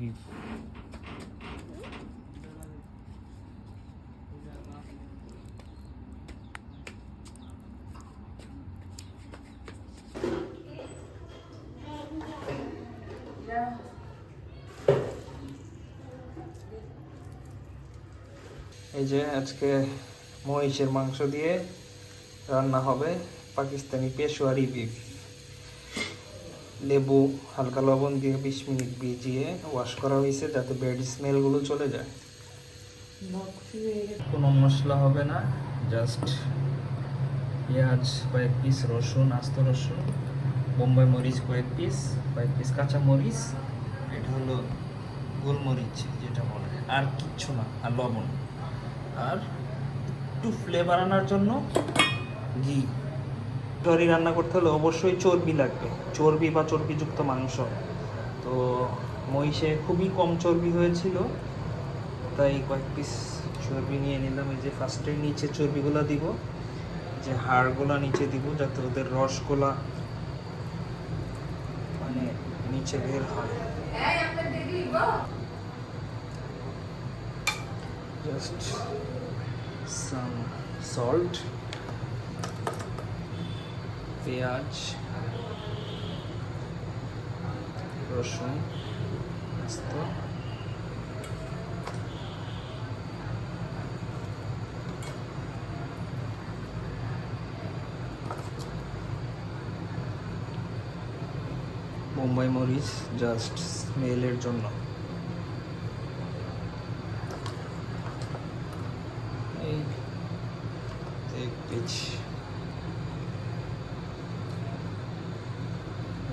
এই যে আজকে মহিষের মাংস দিয়ে রান্না হবে পাকিস্তানি পেশোয়ারি বিফ। লেবু হালকা লবণ দিয়ে 20 মিনিট ভিজিয়ে ওয়াশ করা হয়েছে যাতে ব্যাড স্মেলগুলো চলে যায়। কোনো মশলা হবে না, জাস্ট পেঁয়াজ কয়েক পিস, রসুন আস্ত রসুন, বোম্বাই মরিচ কয়েক পিস কাঁচা মরিচ, এটা হলো গোলমরিচ যেটা বলে, আর কিচ্ছু না, আর লবণ, আর একটু ফ্লেভার আনার জন্য ঘি। তরকারি রান্না করতে হলে অবশ্যই চর্বি লাগবে, চর্বি বা চর্বিযুক্ত মাংস। তো মহিষে খুবই কম চর্বি হয়েছিল, তাই কয়েক পিস চর্বি নিয়ে নিলাম। এই যে ফার্স্টে নিচে চর্বিগুলো দিব, যে হাড়গুলো নিচে দিব যাতে ওদের রসগুলা মানে নিচে বের হয়। জাস্ট সাম সল্ট, পেঁয়াজ, রসুন আস্ত, বোম্বাই মরিচ জাস্ট স্মেলের জন্য, এই এক পিস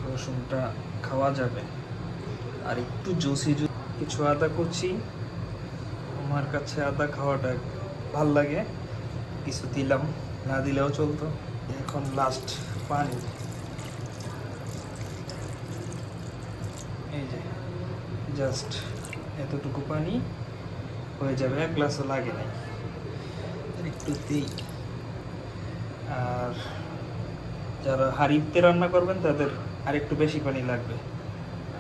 রসুনটা খাওয়া যাবে, আর একটু জুসি কিছু আদা কুচি। আমার কাছে আদা খাওয়াটা ভাল লাগে, কিছু দিলাম, না দিলেও চলতো। এখন লাস্ট পানি, এই যে জাস্ট এতটুকু পানি হয়ে যাবে, 1 গ্লাসও লাগে নাই, একটু দিই। আর যারা হাঁড়িতে রান্না করবেন তাদের আর একটু বেশি পানি লাগবে,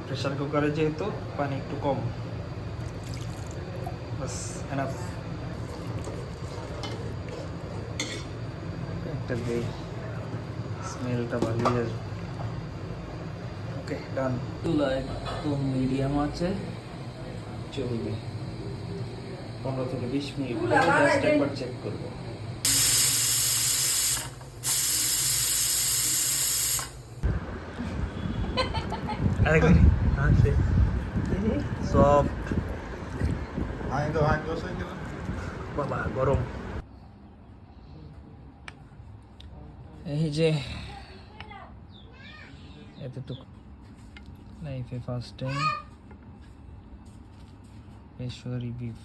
প্রেসার কুকারে যেহেতু পানি একটু কম। বাস এনাফ, একটা দিই, স্মেলটা ভালোই আসবে। ওকে ডান। চুলা একদম মিডিয়াম আছে, চলবে 15 থেকে 20 মিনিট, জাস্ট একবার চেক করবো। সফট বাবা, গরম। এই যে এতটুকু লাইফে ফার্স্ট টাইম পেশোয়ারি বিফ।